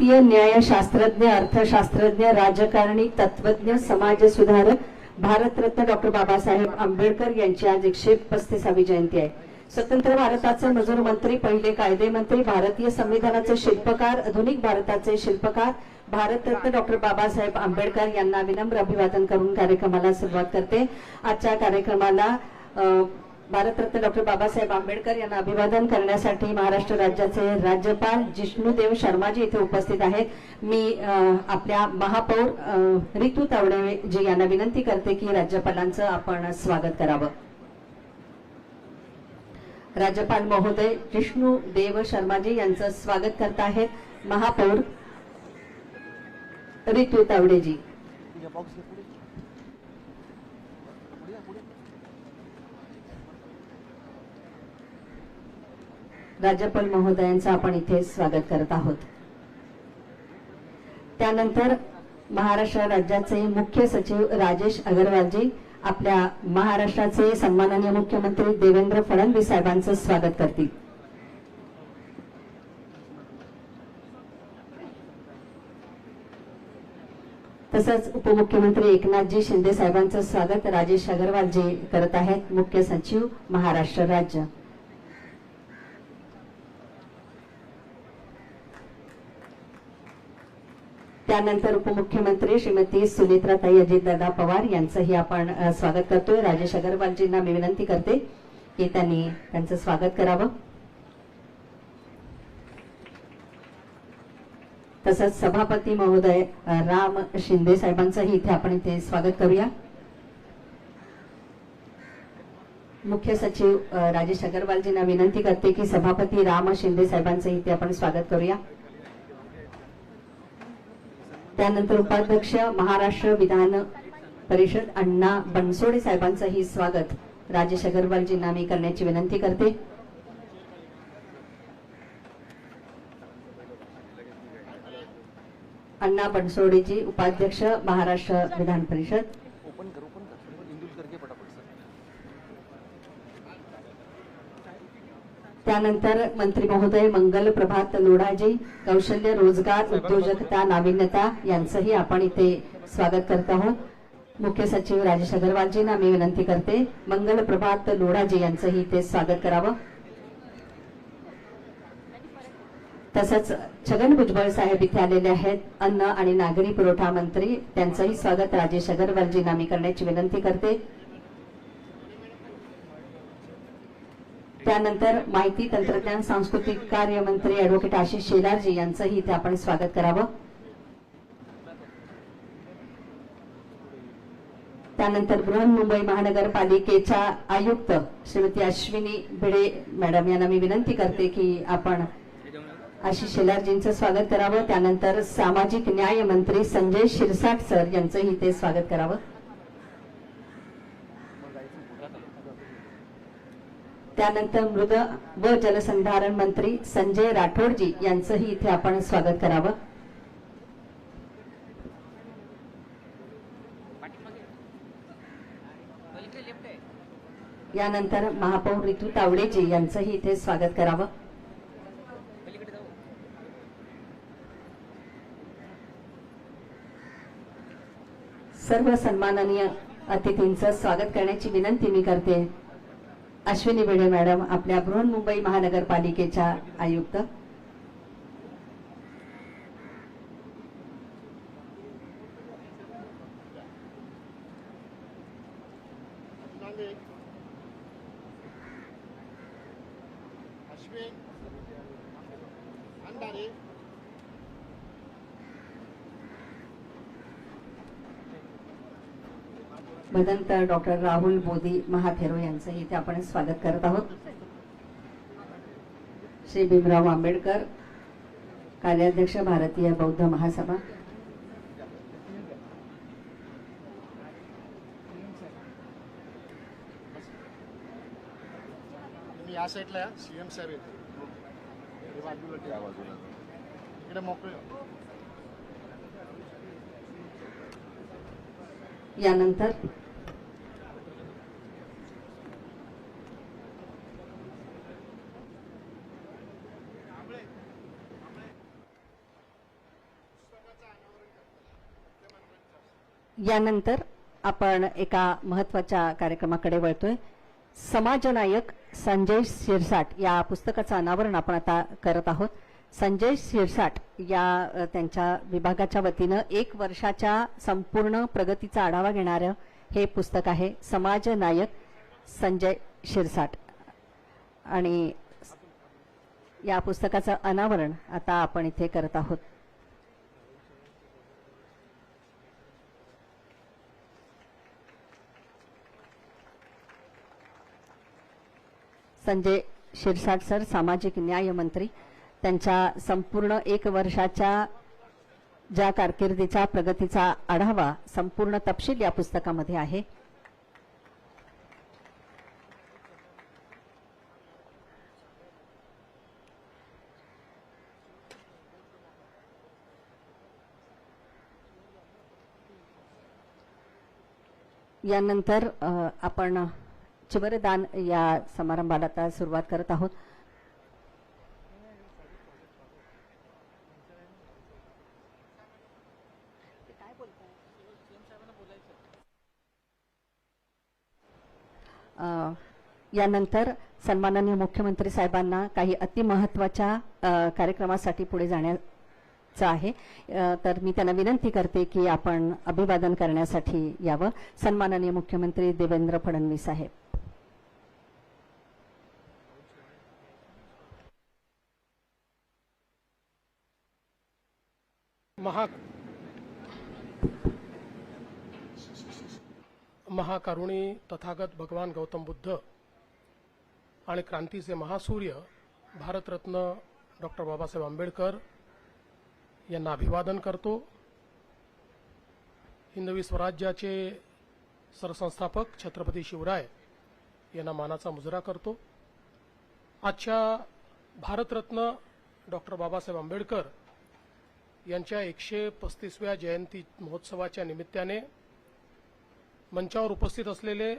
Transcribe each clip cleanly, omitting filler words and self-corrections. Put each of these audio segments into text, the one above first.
भारतीय न्यायशास्त्रज्ञ, अर्थशास्त्रज्ञ, राजकारणी, तत्वज्ञ, समाज सुधारक, भारतरत्न डॉक्टर बाबासाहेब आंबेडकर यांची आज 135वी जयंती आहे. स्वतंत्र भारताचे मजूर मंत्री, पहिले कायदे मंत्री, भारतीय संविधानाचे शिल्पकार, आधुनिक भारताचे शिल्पकार भारतरत्न डॉक्टर बाबासाहेब आंबेडकर यांना विनम्र अभिवादन करून कार्यक्रमाला सुरुवात करते. आजच्या कार्यक्रमाला भारतरत्न डॉक्टर बाबासाहेब आंबेडकर यांना अभिवादन करण्यासाठी महाराष्ट्र राज्याचे राज्यपाल जिष्णुदेव शर्माजी इथे उपस्थित आहेत. मी आपल्या महापौर ऋतू तावडे जी यांना विनंती करते की राज्यपालांचं आपण स्वागत करावं. राज्यपाल महोदय जिष्णुदेव शर्माजी यांचं स्वागत करत आहेत महापौर ऋतू तावडेजी. राज्यपाल महोदयांचं आपण इथे स्वागत करत आहोत. त्यानंतर महाराष्ट्र राज्याचे मुख्य सचिव राजेश अगरवालजी आपल्या महाराष्ट्राचे सन्माननीय मुख्यमंत्री देवेंद्र फडणवीस साहेबांचं स्वागत करतील. तसंच उपमुख्यमंत्री एकनाथजी शिंदे साहेबांचं स्वागत राजेश अगरवालजी करत आहेत, मुख्य सचिव महाराष्ट्र राज्य. त्यानंतर उपमुख्यमंत्री श्रीमती सुनेत्राताई अजितदादा पवार यांचंही आपण स्वागत करतोय. राजेश अगरवालजींना मी विनंती करते की त्यांनी त्यांचं स्वागत करावं. तसंच सभापती महोदय राम शिंदे साहेबांचंही इथे आपण इथे स्वागत करूया. मुख्य सचिव राजेश अगरवालजींना विनंती करते की सभापती राम शिंदे साहेबांचं इथे आपण स्वागत करूया. त्यानंतर उपाध्यक्ष महाराष्ट्र विधान परिषद अण्णा बनसोडे साहेबांचंही स्वागत राजेश अगरवालजींना मी करण्याची विनंती करते. अण्णा बनसोडेजी उपाध्यक्ष महाराष्ट्र विधान परिषद. त्यानंतर मंत्री महोदय मंगल प्रभात लोढाजी कौशल्य रोजगार उद्योजकता नाविन्यता यांचंही आपण इथे स्वागत करत आहोत. मुख्य सचिव राजेश अगरवालजींना मी विनंती करते मंगल प्रभात लोढाजी यांचंही इथे स्वागत करावं. तसंच छगन भुजबळ साहेब इथे आलेले आहेत, अन्न आणि नागरी पुरवठा मंत्री, त्यांचंही स्वागत राजेश अगरवालजींना मी करण्याची विनंती करते. त्यानंतर माहिती तंत्रज्ञान सांस्कृतिक कार्य मंत्री ऍडव्होकेट आशिष शेलारजी यांचंही इथे आपण स्वागत करावं. त्यानंतर बृहन्मुंबई महानगरपालिकेच्या आयुक्त श्रीमती अश्विनी भिडे मॅडम यांना मी विनंती करते की आपण आशिष शेलारजींचं स्वागत करावं. त्यानंतर सामाजिक न्याय मंत्री संजय शिरसाट सर यांचंही इथे स्वागत करावं. त्यानंतर मृद व जलसंधारण मंत्री संजय राठोडजी यांचंही इथे आपण स्वागत करावं. यानंतर महापौर ऋतू तावडेजी यांचंही इथे स्वागत करावं. सर्व सन्माननीय अतिथींचं स्वागत करण्याची विनंती मी करते. अश्विनी भिडे मॅडम आपल्या बृहन्मुंबई महानगरपालिकेच्या आयुक्त. भदंत डॉक्टर राहुल बोधी महाथेरो यांचं इथे आपण स्वागत करत आहोत. श्री भीमराव आंबेडकर कार्याध्यक्ष भारतीय बौद्ध महासभा. या साईडला सीएम साहेब इकडे मोकळे. यानंतर यानंतर आपण एका महत्वाच्या कार्यक्रमाकडे वळतोय. समाजनायक संजय शिरसाट या पुस्तकाचं अनावरण आपण आता करत आहोत. संजय शिरसाट या त्यांच्या विभागाच्या वतीनं 1 वर्षाच्या संपूर्ण प्रगतीचा आढावा घेणारं हे पुस्तक आहे, समाजनायक संजय शिरसाट. आणि या पुस्तकाचं अनावरण आता आपण इथे करत आहोत. संजय शिरसाट सर सामाजिक न्याय मंत्री, त्यांच्या संपूर्ण 1 वर्षाच्या ज्या कारकिर्दीचा प्रगतीचा आढावा संपूर्ण तपशील या पुस्तकामध्ये आहे. यानंतर आपण चिवरदान या समारंभाला आता सुरुवात करत आहोत. यानंतर सन्माननीय मुख्यमंत्री साहेबांना काही अतिमहत्वाच्या कार्यक्रमासाठी पुढे जाण्याचं आहे. तर मी त्यांना विनंती करते की आपण अभिवादन करण्यासाठी यावं. सन्माननीय मुख्यमंत्री देवेंद्र फडणवीस साहेब. महाकारुणी तथागत भगवान गौतम बुद्ध आणि क्रांतीचे महासूर्य भारतरत्न डॉक्टर बाबासाहेब आंबेडकर यांना अभिवादन करतो. हिंदवी स्वराज्याचे सरसंस्थापक छत्रपती शिवराय यांना मानाचा मुजरा करतो. आजच्या भारतरत्न डॉक्टर बाबासाहेब आंबेडकर यांच्या 135व्या जयंती महोत्सवाच्या निमित्ताने मंचावर उपस्थित असलेले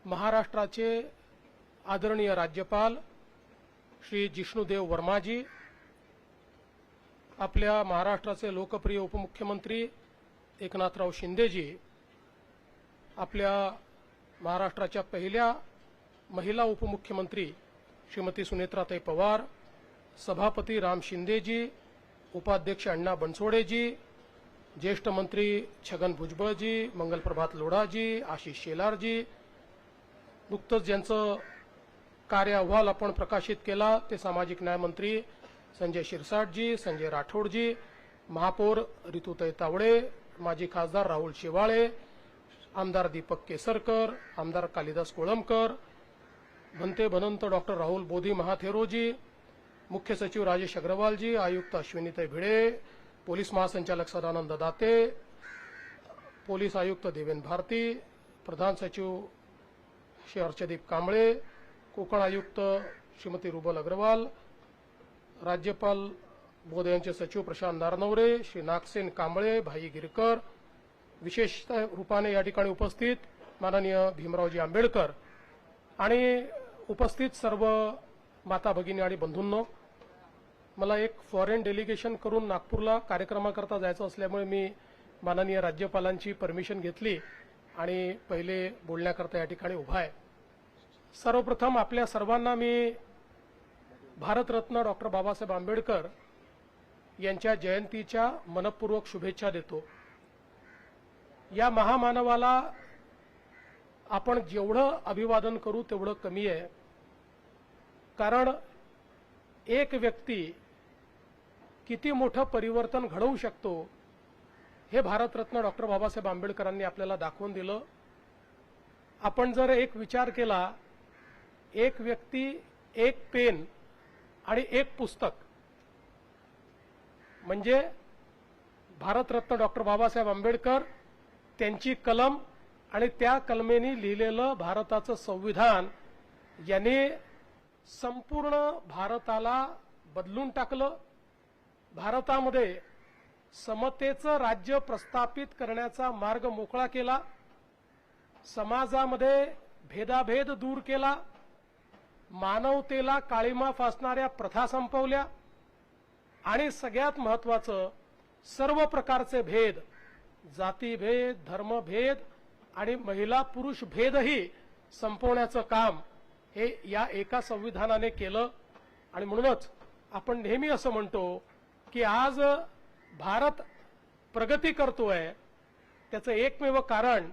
महाराष्ट्राचे आदरणीय राज्यपाल श्री जिष्णुदेव वर्माजी, आपल्या महाराष्ट्राचे लोकप्रिय उपमुख्यमंत्री एकनाथराव शिंदेजी, आपल्या महाराष्ट्राच्या पहिल्या महिला उपमुख्यमंत्री श्रीमती सुनेत्राताई पवार, सभापती राम शिंदेजी, उपाध्यक्ष अण्णा बनसोडेजी, ज्येष्ठ मंत्री छगन भुजबळजी, मंगलप्रभात लोढाजी, आशिष शेलारजी, नुकतंच ज्यांचं कार्य अहवाल आपण प्रकाशित केला ते सामाजिक न्याय मंत्री संजय शिरसाटजी, संजय राठोडजी, महापौर ऋतुताई तावडे, माजी खासदार राहुल शेवाळे, आमदार दीपक केसरकर, आमदार कालिदास कोळंबकर, भंते भनंत डॉक्टर राहुल बोधी महाथेरोजी, मुख्य सचिव राजेश अग्रवालजी, आयुक्त अश्विनीताई भिडे, पोलीस महासंचालक सदानंद दाते, पोलीस आयुक्त देवेन भारती, प्रधान सचिव श्री अर्चदीप कांबळे, कोकण आयुक्त श्रीमती रुबल अग्रवाल, राज्यपाल बोध यांचे सचिव प्रशांत नारनवरे, श्री नागसेन कांबळे, भाई गिरकर, विशेष रूपाने या ठिकाणी उपस्थित माननीय भीमरावजी आंबेडकर आणि उपस्थित सर्व माता भगिनी आणि बंधूंनो, मला एक फॉरेन डेलिगेशन करून नागपूरला कार्यक्रमाकरता जायचं असल्यामुळे मी माननीय राज्यपालांची परमिशन घेतली आणि पहिले बोलण्याकरता या ठिकाणी उभा आहे. सर्वप्रथम आपल्या सर्वांना मी भारतरत्न डॉक्टर बाबासाहेब आंबेडकर यांच्या जयंतीच्या मनपूर्वक शुभेच्छा देतो. या महामानवाला आपण जेवढं अभिवादन करू तेवढं कमी आहे. कारण एक व्यक्ती किती मोठं परिवर्तन घडवू शकतो हे भारतरत्न डॉक्टर बाबासाहेब आंबेडकरांनी आपल्याला दाखवून दिलं. आपण जर एक विचार केला, एक व्यक्ती, एक पेन आणि एक पुस्तक, म्हणजे भारतरत्न डॉक्टर बाबासाहेब आंबेडकर, त्यांची कलम आणि त्या कलमेने लिहिलेलं भारताचं संविधान याने संपूर्ण भारताला बदलून टाकलं. भारतामध्ये समतेचं राज्य प्रस्थापित करण्याचा मार्ग मोकळा केला. समाजामध्ये भेदाभेद दूर केला. मानवतेला काळिमा फासणाऱ्या प्रथा संपवल्या आणि सगळ्यात महत्त्वाचं, सर्व प्रकारचे भेद जातीभेद, धर्मभेद आणि महिला पुरुष भेदही संपवण्याचं काम हे या एका संविधानाने केलं. आणि म्हणूनच आपण नेहमी असं म्हणतो की आज भारत प्रगती करतोय, त्याचं एकमेव कारण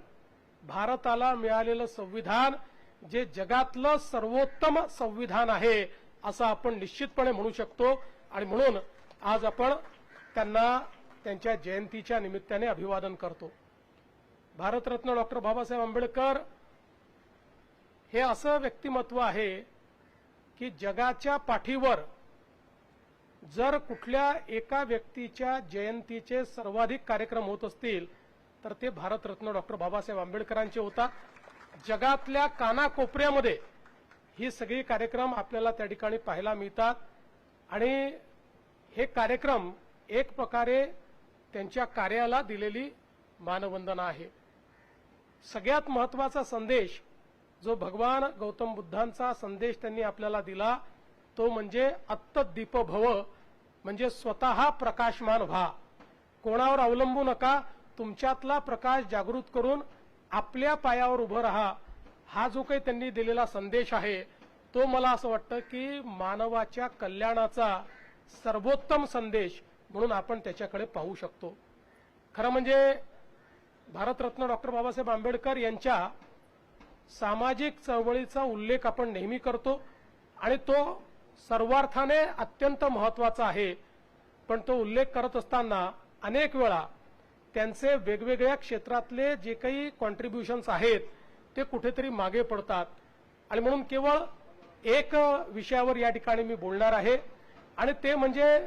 भारताला मिळालेलं संविधान जे जगातलं सर्वोत्तम संविधान आहे असं आपण निश्चितपणे म्हणू शकतो. आणि म्हणून आज आपण त्यांना त्यांच्या जयंतीच्या निमित्ताने अभिवादन करतो. भारतरत्न डॉक्टर बाबासाहेब आंबेडकर हे असं व्यक्तिमत्व आहे की जगाच्या पाठीवर जर कुठल्या एका व्यक्तीच्या जयंतीचे सर्वाधिक कार्यक्रम होत असतील तर ते भारतरत्न डॉक्टर बाबासाहेब आंबेडकरांचे होतात. जगातल्या कानाकोपऱ्यामध्ये ही सगळी कार्यक्रम आपल्याला त्या ठिकाणी पाहायला मिळतात. आणि हे कार्यक्रम एक प्रकारे त्यांच्या कार्याला दिलेली मानवंदना आहे. सगळ्यात महत्वाचा संदेश जो भगवान गौतम बुद्धांचा संदेश त्यांनी आपल्याला दिला तो म्हणजे अत्तदीप भव, म्हणजे स्वतः प्रकाशमान व्हा, कोणावर अवलंबू नका, तुमच्यातला प्रकाश जागृत करून आपल्या पायावर उभं राहा. हा जो काही त्यांनी दिलेला संदेश आहे तो मला असं वाटतं की मानवाच्या कल्याणाचा सर्वोत्तम संदेश म्हणून आपण त्याच्याकडे पाहू शकतो. खरं म्हणजे भारतरत्न डॉक्टर बाबासाहेब आंबेडकर यांच्या सामाजिक चळवळीचा उल्लेख आपण नेहमी करतो आणि तो सर्वार्थाने अत्यंत महत्वाचा आहे. पण तो उल्लेख करत असताना अनेक वेळा त्यांचे वेगवेगळ्या क्षेत्रातले जे काही कॉन्ट्रीब्युशन्स आहेत ते कुठेतरी मागे पडतात. आणि म्हणून केवळ एक विषयावर या ठिकाणी मी बोलणार आहे आणि ते म्हणजे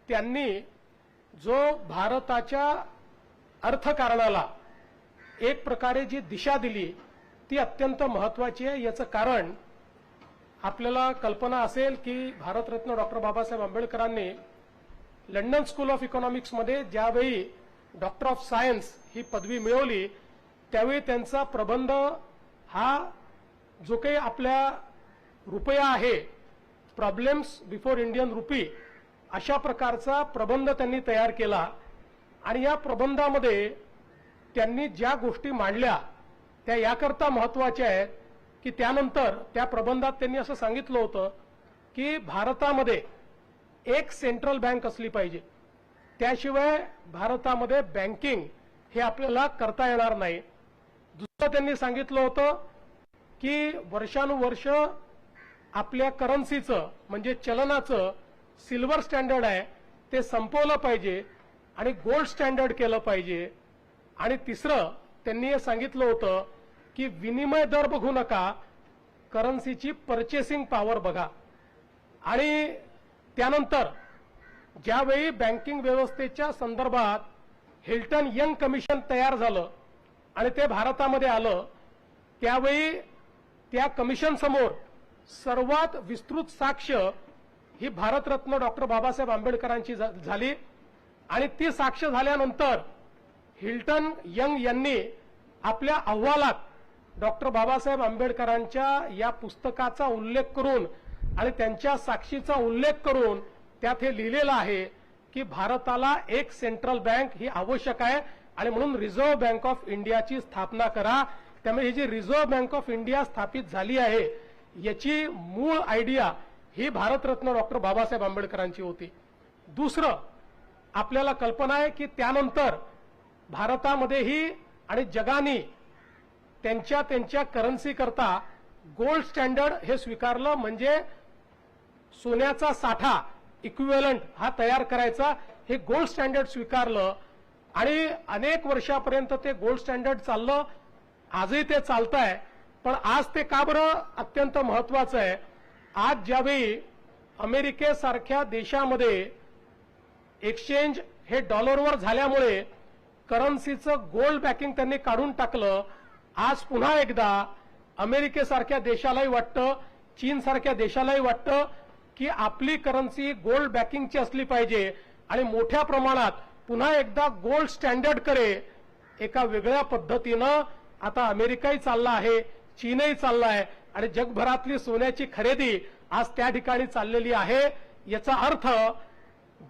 त्यांनी जो भारताच्या अर्थकारणाला एक प्रकारे जी दिशा दिली ती अत्यंत महत्वाची आहे. याचं कारण आपल्याला कल्पना असेल की भारतरत्न डॉक्टर बाबासाहेब आंबेडकरांनी लंडन स्कूल ऑफ इकॉनॉमिक्समध्ये ज्यावेळी डॉक्टर ऑफ सायन्स ही पदवी मिळवली त्यावेळी त्यांचा प्रबंध हा जो काही आपल्या रुपया आहे, प्रॉब्लेम्स बिफोर इंडियन रुपी, अशा प्रकारचा प्रबंध त्यांनी तयार केला. आणि या प्रबंधामध्ये त्यांनी ज्या गोष्टी मांडल्या त्या याकरता महत्वाच्या आहेत की त्यानंतर त्या प्रबंधात त्यांनी असं सांगितलं होतं की भारतामध्ये एक सेंट्रल बँक असली पाहिजे, त्याशिवाय भारतामध्ये बँकिंग हे आपल्याला करता येणार नाही. दुसरं त्यांनी सांगितलं होतं की वर्षानुवर्ष आपल्या करन्सीचं म्हणजे चलनाचं सिल्वर स्टँडर्ड आहे ते संपवलं पाहिजे आणि गोल्ड स्टँडर्ड केलं पाहिजे. आणि तिसरं त्यांनी हे सांगितलं होतं की विनिमय दर बघू नका, करन्सीची पर्चेसिंग पॉवर बघा. आणि त्यानंतर ज्यावेळी बँकिंग व्यवस्थेच्या संदर्भात हिल्टन यंग कमिशन तयार झालं आणि ते भारतामध्ये आलं त्यावेळी त्या कमिशन समोर सर्वात विस्तृत साक्ष ही भारतरत्न डॉक्टर बाबासाहेब आंबेडकरांची झाली. आणि ती साक्ष झाल्यानंतर हिल्टन यंग यांनी आपल्या अहवालात डॉक्टर बाबासाहेब आंबेडकरांच्या या पुस्तकाचा उल्लेख करून आणि त्यांच्या साक्षीचा उल्लेख करून त्यात हे लिहिलेलं आहे की भारताला एक सेंट्रल बँक ही आवश्यक आहे आणि म्हणून रिझर्व्ह बँक ऑफ इंडियाची स्थापना करा. त्यामुळे ही जी रिझर्व्ह बँक ऑफ इंडिया स्थापित झाली आहे याची मूळ आयडिया ही भारतरत्न डॉक्टर बाबासाहेब आंबेडकरांची होती. दुसरं आपल्याला कल्पना आहे की त्यानंतर भारतामध्येही आणि जगाने त्यांच्या करन्सी करता गोल्ड स्टँडर्ड हे स्वीकारलं, म्हणजे सोन्याचा साठा इक्विव्हॅलंट हा तयार करायचा, हे गोल्ड स्टँडर्ड स्वीकारलं. आणि अनेक वर्षापर्यंत ते गोल्ड स्टँडर्ड चाललं, आजही ते चालत आहे. पण आज ते का बरं अत्यंत महत्वाचं आहे? आज ज्यावेळी अमेरिकेसारख्या देशामध्ये एक्सचेंज हे डॉलरवर झाल्यामुळे करन्सीचं गोल्ड बॅकिंग त्यांनी काढून टाकलं. आज पुन्हा एकदा अमेरिकेसारख्या देशालाही वाटतं, चीनसारख्या देशालाही वाटतं की आपली करन्सी गोल्ड बॅकिंगची असली पाहिजे आणि मोठ्या प्रमाणात पुन्हा एकदा गोल्ड स्टँडर्डकडे एका वेगळ्या पद्धतीनं आता अमेरिकाही चालला आहे, चीनही चालला आहे आणि जगभरातली सोन्याची खरेदी आज त्या ठिकाणी चाललेली आहे. याचा अर्थ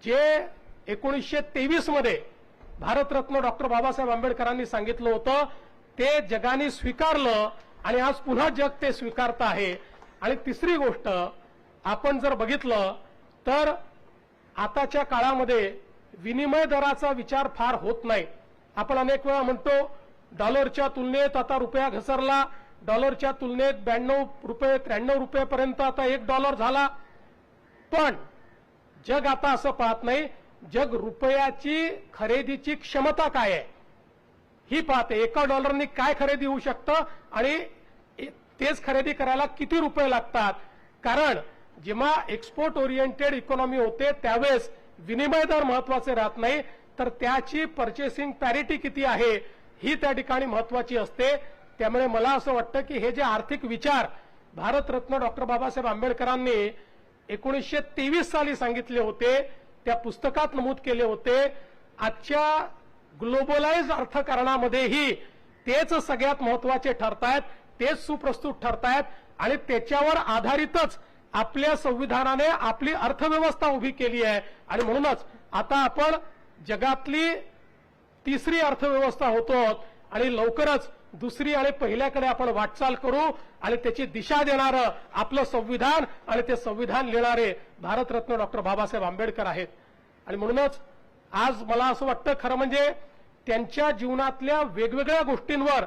जे 1923 मध्ये भारतरत्न डॉक्टर बाबासाहेब आंबेडकरांनी सांगितलं होतं ते जगाने स्वीकारलं आणि आज पुन्हा जग ते स्वीकारतं आहे. आणि तिसरी गोष्ट आपण जर बघितलं तर आताच्या काळामध्ये विनिमय दराचा विचार फार होत नाही. आपण अनेक वेळा म्हणतो डॉलरच्या तुलनेत आता रुपया घसरला, डॉलरच्या तुलनेत 92 रुपये 93 रुपयेपर्यंत आता $1 झाला. पण जग आता असं पाहत नाही, जग रुपयाची खरेदीची क्षमता काय आहे ही पाहते. $1 काय खरेदी होऊ शकतं आणि तेच खरेदी करायला किती रुपये लागतात. कारण जेव्हा एक्सपोर्ट ओरिएंटेड इकॉनॉमी होते त्यावेळेस विनिमय दर महत्वाचे राहत नाही, तर त्याची पर्चेसिंग पॅरिटी किती आहे ही त्या ठिकाणी महत्वाची असते. त्यामुळे मला असं वाटतं की हे जे आर्थिक विचार भारतरत्न डॉक्टर बाबासाहेब आंबेडकरांनी 1923 साली सांगितले होते, त्या पुस्तकात नमूद केले होते, आजच्या ग्लोबलाइज अर्थकारणामध्येही तेच सगळ्यात महत्वाचे ठरतायत, तेच सुप्रस्तुत ठरतायत आणि त्याच्यावर आधारितच आपल्या संविधानाने आपली अर्थव्यवस्था उभी केली आहे. आणि म्हणूनच आता आपण जगातली तिसरी अर्थव्यवस्था होतो आणि लवकरच दुसरी आणि पहिल्याकडे आपण वाटचाल करू आणि त्याची दिशा देणारं आपलं संविधान आणि ते संविधान लिहिणारे भारतरत्न डॉक्टर बाबासाहेब आंबेडकर आहेत. आणि म्हणूनच आज मला असं वाटतं खरं म्हणजे त्यांच्या जीवनातल्या वेगवेगळ्या गोष्टींवर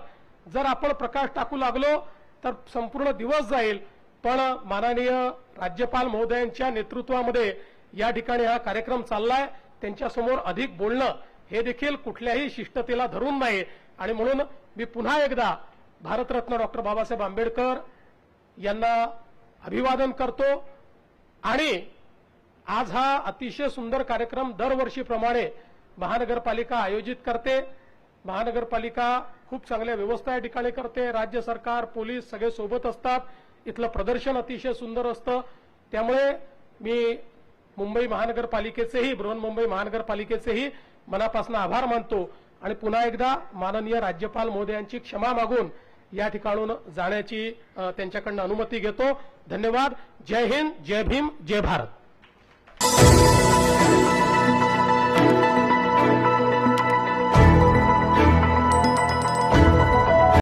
जर आपण प्रकाश टाकू लागलो तर संपूर्ण दिवस जाईल. पण माननीय राज्यपाल महोदयांच्या नेतृत्वामध्ये या ठिकाणी हा कार्यक्रम चाललाय. त्यांच्यासमोर अधिक बोलणं हे देखील कुठल्याही शिष्टतेला धरून नाही. आणि म्हणून मी पुन्हा एकदा भारतरत्न डॉक्टर बाबासाहेब आंबेडकर यांना अभिवादन करतो. आणि आज हा अतिशय सुंदर कार्यक्रम दरवर्षीप्रमाणे महानगरपालिका आयोजित करते. महानगरपालिका खूप चांगल्या व्यवस्था या ठिकाणी करते. राज्य सरकार, पोलीस सगळे सोबत असतात. इथलं प्रदर्शन अतिशय सुंदर असतं. त्यामुळे मी मुंबई महानगरपालिकेचेही, बृहन्मुंबई महानगरपालिकेचेही मनापासून आभार मानतो आणि पुन्हा एकदा माननीय राज्यपाल महोदयांची क्षमा मागून या ठिकाणून जाण्याची त्यांच्याकडनं अनुमती घेतो. धन्यवाद. जय हिंद, जय भीम, जय भारत.